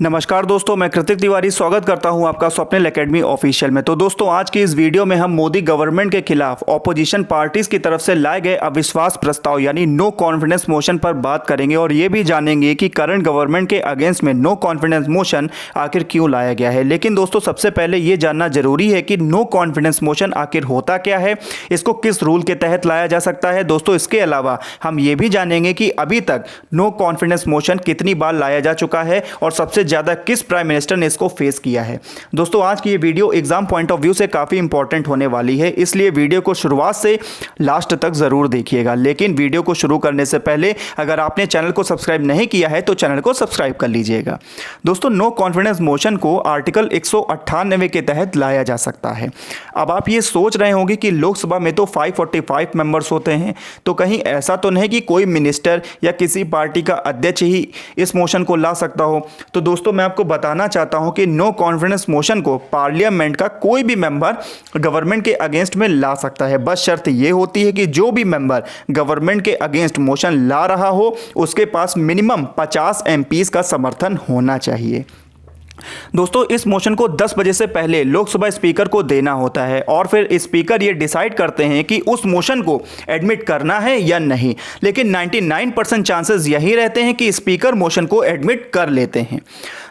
नमस्कार दोस्तों, मैं कृतिक तिवारी स्वागत करता हूं आपका स्वप्निल एकेडमी ऑफिशियल में। तो दोस्तों, आज की इस वीडियो में हम मोदी गवर्नमेंट के खिलाफ ऑपोजिशन पार्टीज की तरफ से लाए गए अविश्वास प्रस्ताव यानी नो कॉन्फिडेंस मोशन पर बात करेंगे और ये भी जानेंगे कि करंट गवर्नमेंट के अगेंस्ट में नो कॉन्फिडेंस मोशन आखिर क्यों लाया गया है। लेकिन दोस्तों, सबसे पहले ये जानना जरूरी है कि नो कॉन्फिडेंस मोशन आखिर होता क्या है, इसको किस रूल के तहत लाया जा सकता है। दोस्तों, इसके अलावा हम ये भी जानेंगे कि अभी तक नो कॉन्फिडेंस मोशन कितनी बार लाया जा चुका है और सबसे ज्यादा किस प्राइम मिनिस्टर ने इसको फेस किया है। दोस्तों, आज की ये video exam point of view से काफी इंपॉर्टेंट होने वाली है, इसलिए वीडियो को शुरुआत से लास्ट तक जरूर देखिएगा। लेकिन वीडियो को शुरू करने से पहले अगर आपने चैनल को सब्सक्राइब नहीं किया है तो चैनल को सब्सक्राइब कर लीजिएगा। दोस्तों, नो कॉन्फिडेंस मोशन को आर्टिकल 198 के तहत लाया जा सकता है। अब आप ये सोच रहे होंगे कि लोकसभा में तो 545 मेंबर्स होते हैं, तो कहीं ऐसा तो नहीं कि कोई मिनिस्टर या किसी पार्टी का अध्यक्ष ही इस मोशन को ला सकता हो। तो दोस्तों, मैं आपको बताना चाहता हूं कि नो कॉन्फिडेंस मोशन को पार्लियामेंट का कोई भी मेंबर गवर्नमेंट के अगेंस्ट में ला सकता है। बस शर्त यह होती है कि जो भी मेंबर गवर्नमेंट के अगेंस्ट मोशन ला रहा हो उसके पास मिनिमम 50 एमपीज का समर्थन होना चाहिए। दोस्तों, इस मोशन को 10 बजे से पहले लोकसभा स्पीकर को देना होता है और फिर स्पीकर ये डिसाइड करते हैं कि उस मोशन को एडमिट करना है या नहीं। लेकिन 99% चांसेस यही रहते हैं कि स्पीकर मोशन को एडमिट कर लेते हैं।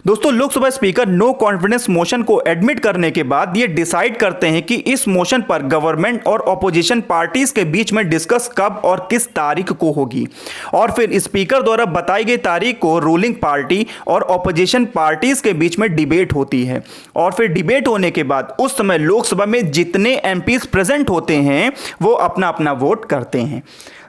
दोस्तों, Lok Sabha speaker no confidence motion को एडमिट करने के बाद ये डिसाइड करते हैं कि इस मोशन पर गवर्नमेंट और ऑपोजिशन पार्टीज के बीच में डिस्कस कब और किस तारीख को होगी और फिर स्पीकर द्वारा बताई गई तारीख को रूलिंग पार्टी और ऑपोजिशन पार्टीज के बीच में डिबेट होती है और फिर डिबेट होने के बाद उस समय लोकसभा में जितने एमपीज प्रेजेंट होते हैं वो अपना अपना वोट करते हैं।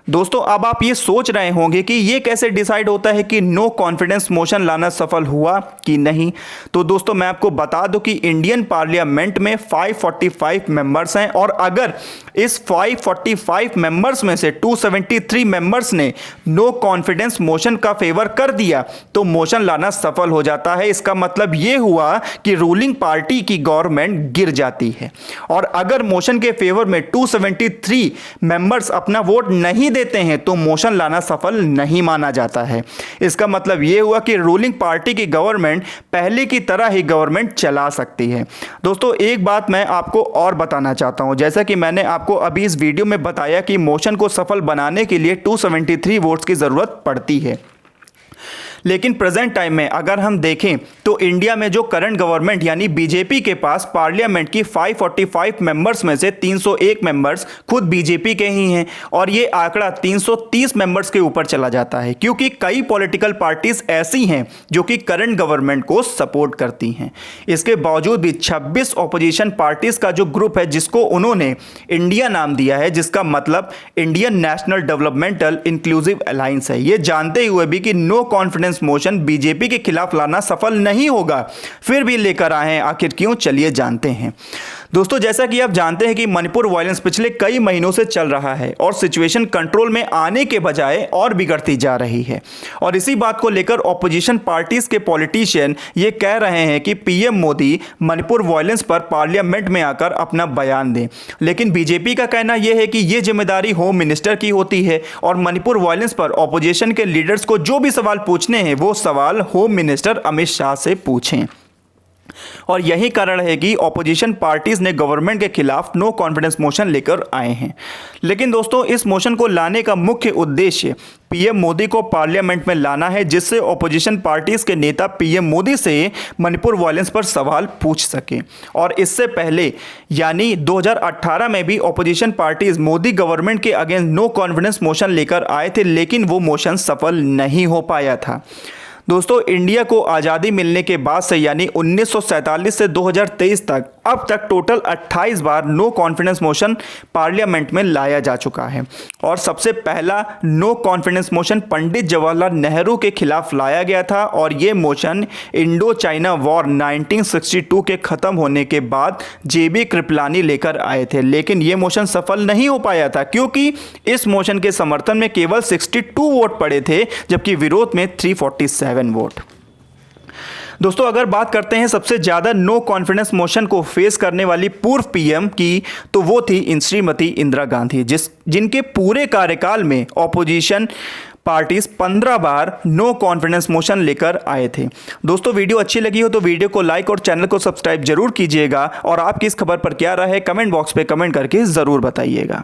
दोस्तों, अब आप ये सोच रहे होंगे कि ये कैसे डिसाइड होता है कि नो कॉन्फिडेंस मोशन लाना सफल हुआ कि नहीं। तो दोस्तों, मैं आपको बता दूं कि इंडियन पार्लियामेंट में 545 मेंबर्स हैं और अगर इस 545 मेंबर्स में से 273 मेंबर्स ने नो कॉन्फिडेंस मोशन का फेवर कर दिया तो मोशन लाना सफल हो जाता है। इसका मतलब ये हुआ कि रूलिंग पार्टी की गवर्नमेंट गिर जाती है और अगर मोशन के फेवर में 273 मेंबर्स अपना वोट नहीं देते हैं तो मोशन लाना सफल नहीं माना जाता है। इसका मतलब यह हुआ कि रूलिंग पार्टी की गवर्नमेंट पहले की तरह ही गवर्नमेंट चला सकती है। दोस्तों, एक बात मैं आपको और बताना चाहता हूं, जैसा कि मैंने आपको अभी इस वीडियो में बताया कि मोशन को सफल बनाने के लिए 273 वोट्स की जरूरत पड़ती है। लेकिन प्रेजेंट टाइम में अगर हम देखें तो इंडिया में जो करंट गवर्नमेंट यानी बीजेपी के पास पार्लियामेंट की 545 मेंबर्स में से 301 मेंबर्स खुद बीजेपी के ही हैं और ये आंकड़ा 330 मेंबर्स के ऊपर चला जाता है क्योंकि कई पॉलिटिकल पार्टीज ऐसी हैं जो कि करंट गवर्नमेंट को सपोर्ट करती हैं। इसके बावजूद भी 26 ऑपोजिशन पार्टीज का जो ग्रुप है जिसको उन्होंने इंडिया नाम दिया है, जिसका मतलब Indian national developmental inclusive alliance है, ये जानते हुए भी कि नो कॉन्फिडेंस मोशन बीजेपी के खिलाफ लाना सफल नहीं होगा फिर भी लेकर आए हैं। आखिर क्यों, चलिए जानते हैं। दोस्तों, जैसा कि आप जानते हैं कि मणिपुर वायलेंस पिछले कई महीनों से चल रहा है और सिचुएशन कंट्रोल में आने के बजाय और बिगड़ती जा रही है और इसी बात को लेकर ऑपोजिशन पार्टीज के पॉलिटिशियन ये कह रहे हैं कि पीएम मोदी मणिपुर वायलेंस पर पार्लियामेंट में आकर अपना बयान दें। लेकिन बीजेपी का कहना यह है कि यह जिम्मेदारी होम मिनिस्टर की होती है और मणिपुर वायलेंस पर ऑपोजिशन के लीडर्स को जो भी सवाल पूछने हैं वो सवाल होम मिनिस्टर अमित शाह से पूछें। और यही कारण है कि ऑपोजिशन पार्टीज ने गवर्नमेंट के खिलाफ नो कॉन्फिडेंस मोशन लेकर आए हैं। लेकिन दोस्तों, इस मोशन को लाने का मुख्य उद्देश्य पीएम मोदी को पार्लियामेंट में लाना है जिससे ऑपोजिशन पार्टीज के नेता पीएम मोदी से मणिपुर वायलेंस पर सवाल पूछ सकें। और इससे पहले यानी 2018 में भी ऑपोजिशन पार्टीज मोदी गवर्नमेंट के अगेंस्ट नो कॉन्फिडेंस मोशन लेकर आए थे, लेकिन वो मोशन सफल नहीं हो पाया था। दोस्तों, इंडिया को आज़ादी मिलने के बाद से यानी 1947 से 2023 तक अब तक टोटल 28 बार नो कॉन्फिडेंस मोशन पार्लियामेंट में लाया जा चुका है और सबसे पहला no confidence motion Pandit Jawaharlal Nehru के खिलाफ लाया गया था और ये मोशन इंडो चाइना वॉर 1962 के ख़त्म होने के बाद जेबी कृपलानी लेकर आए थे। लेकिन ये मोशन सफल नहीं हो पाया था क्योंकि इस मोशन के समर्थन में केवल 62 वोट पड़े थे जबकि विरोध में 347 वोट। दोस्तों अगर बात करते हैं सबसे ज़्यादा नो कॉन्फिडेंस मोशन को फेस करने वाली पूर्व पीएम की, तो वो थी श्रीमती इंदिरा गांधी, जिनके पूरे कार्यकाल में ऑपोजिशन पार्टीज 15 बार नो कॉन्फिडेंस मोशन लेकर आए थे। दोस्तों वीडियो अच्छी लगी हो तो वीडियो को लाइक और चैनल को सब्सक्राइब जरूर कीजिएगा और आपकी इस खबर पर क्या राय है कमेंट बॉक्स पे कमेंट करके ज़रूर बताइएगा।